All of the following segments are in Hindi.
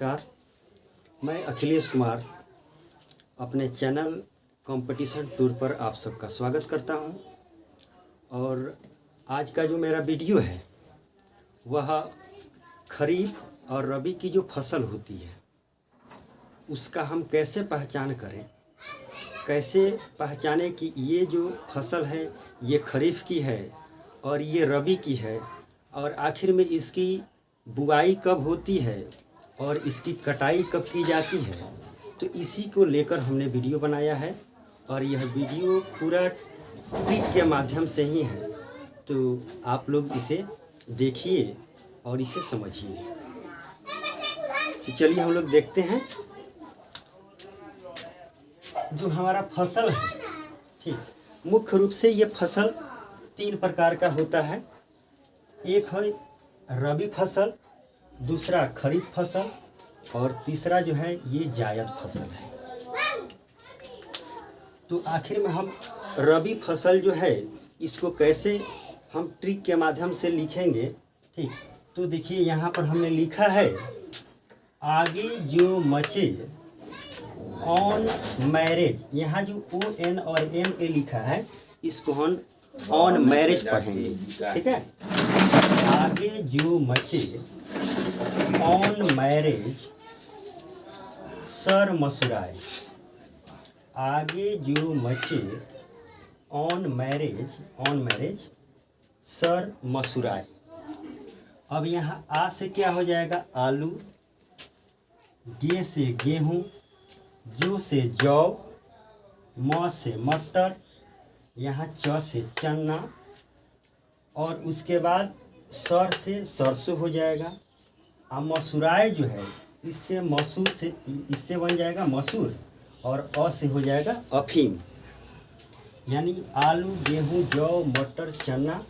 नमस्कार। मैं अखिलेश कुमार अपने चैनल कंपटीशन टूर पर आप सबका स्वागत करता हूं। और आज का जो मेरा वीडियो है वह खरीफ और रबी की जो फसल होती है उसका हम कैसे पहचान करें, कैसे पहचाने कि ये जो फसल है ये खरीफ की है और ये रबी की है, और आखिर में इसकी बुआई कब होती है और इसकी कटाई कब की जाती है। तो इसी को लेकर हमने वीडियो बनाया है और यह वीडियो पूरा ट्रिक के माध्यम से ही है, तो आप लोग इसे देखिए और इसे समझिए। तो चलिए हम लोग देखते हैं जो हमारा फसल है। ठीक, मुख्य रूप से ये फसल 3 प्रकार का होता है। एक है रबी फसल, दूसरा खरीफ फसल और तीसरा जो है ये जायद फसल है। तो आखिर में हम रबी फसल जो है इसको कैसे हम ट्रिक के माध्यम से लिखेंगे। ठीक, तो देखिए यहाँ पर हमने लिखा है आगे जो मचे ऑन मैरिज। यहाँ जो ON और MA लिखा है इसको हम ऑन मैरिज पढ़ेंगे। ठीक है, आगे जो मचे ऑन मैरिज सर मसुराए। आगे जो मचे ऑन मैरिज सर मसुराए। अब यहाँ आ से क्या हो जाएगा आलू, गे से गेहूँ, जो से जौ, म से मटर, यहाँ च से चना, और उसके बाद सर से सरसों हो जाएगा। और मसुराए जो है इससे बन जाएगा मसूर, और अ से हो जाएगा अफीम। यानी आलू, गेहूँ, जौ, मटर, चना,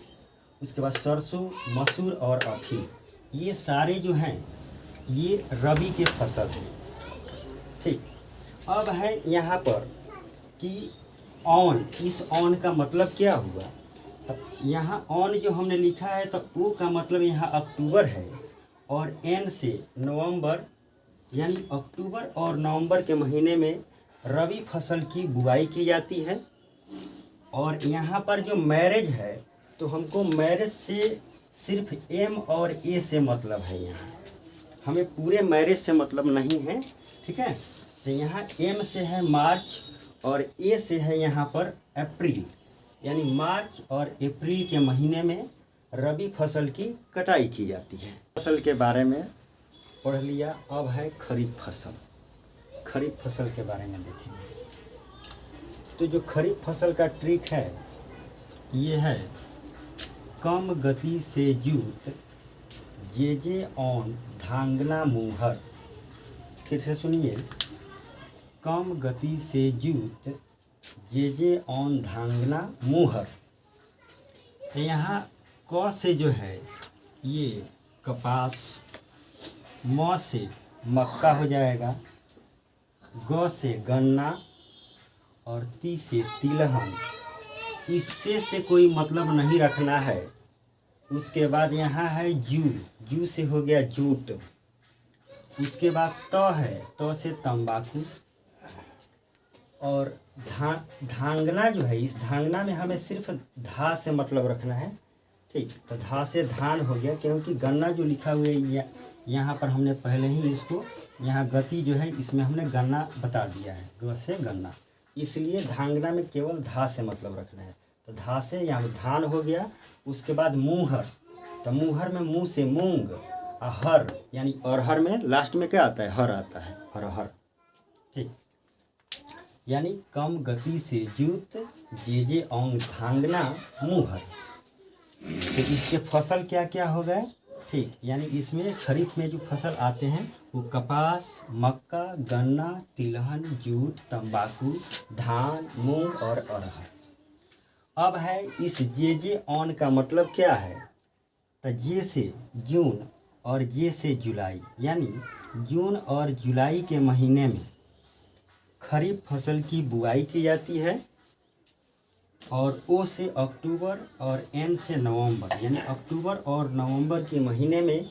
उसके बाद सरसों, मसूर और अफीम, ये सारे जो हैं ये रबी के फसल हैं। ठीक, अब है यहाँ पर कि ऑन, इस ऑन का मतलब क्या हुआ। तब यहाँ ऑन जो हमने लिखा है तो ओ का मतलब यहाँ अक्टूबर है, और एन से नवंबर, यानी अक्टूबर और नवंबर के महीने में रबी फसल की बुआई की जाती है। और यहाँ पर जो मैरिज है तो हमको मैरिज से सिर्फ M और A से मतलब है, यहाँ हमें पूरे मैरिज से मतलब नहीं है। ठीक है, तो यहाँ M से है मार्च और A से है यहाँ पर अप्रैल, यानी मार्च और अप्रैल के महीने में रबी फसल की कटाई की जाती है। फसल के बारे में पढ़ लिया, अब है खरीफ फसल। खरीफ फसल के बारे में देखेंगे। तो जो खरीफ फसल का ट्रिक है ये है कम गति से जूत जे ऑन धांगना मुहर। फिर से सुनिए, कम गति से जूत जे ऑन धांगना मुहर। यहाँ क से जो है ये कपास, म से मक्का हो जाएगा, ग से गन्ना और ती से तिलहन। इससे से कोई मतलब नहीं रखना है। उसके बाद यहाँ है जू से हो गया जूट। उसके बाद त है, त से तंबाकू। और धांगना जो है, इस धांगना में हमें सिर्फ धा से मतलब रखना है। ठीक, तो धा से धान हो गया, क्योंकि गन्ना जो लिखा हुआ है यहाँ पर हमने पहले ही इसको, यहाँ गति जो है इसमें हमने गन्ना बता दिया है, ग से गन्ना, इसलिए धांगना में केवल धा से मतलब रखना है। तो धा से यहाँ धान हो गया। उसके बाद मुहर, तो मुहर में मुँह से मूंग, और हर यानी अरहर में लास्ट में क्या आता है, हर आता है, अरहर। ठीक, यानी कम गति से जूत जे ऑन धांगना मुहर। तो इसके फसल क्या क्या हो गए। ठीक, यानी इसमें खरीफ में जो फसल आते हैं वो कपास, मक्का, गन्ना, तिलहन, जूट, तंबाकू, धान, मूंग और अरहर। अब है इस जे ऑन का मतलब क्या है। तो जे से जून और जे से जुलाई, यानी जून और जुलाई के महीने में खरीफ फसल की बुआई की जाती है। और ओ से अक्टूबर और एन से नवंबर, यानी अक्टूबर और नवंबर के महीने में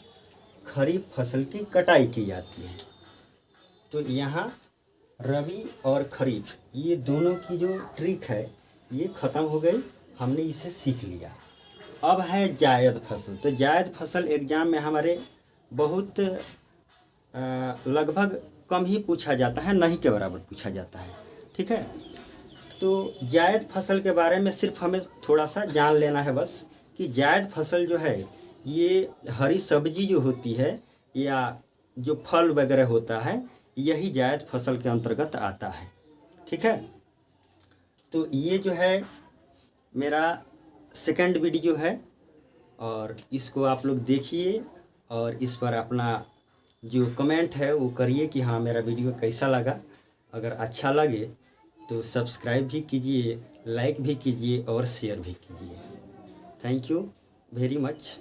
खरीफ फसल की कटाई की जाती है। तो यहाँ रबी और खरीफ ये दोनों की जो ट्रिक है ये ख़त्म हो गई, हमने इसे सीख लिया। अब है जायद फसल। तो जायद फसल एग्ज़ाम में हमारे बहुत लगभग कम ही पूछा जाता है, नहीं के बराबर पूछा जाता है। ठीक है, तो जायद फसल के बारे में सिर्फ हमें थोड़ा सा जान लेना है बस, कि जायद फसल जो है ये हरी सब्जी जो होती है या जो फल वगैरह होता है यही जायद फसल के अंतर्गत आता है। ठीक है, तो ये जो है मेरा सेकंड वीडियो है और इसको आप लोग देखिए और इस पर अपना जो कमेंट है वो करिए कि हाँ मेरा वीडियो कैसा लगा। अगर अच्छा लगे तो सब्सक्राइब भी कीजिए, लाइक भी कीजिए और शेयर भी कीजिए। Thank you very much.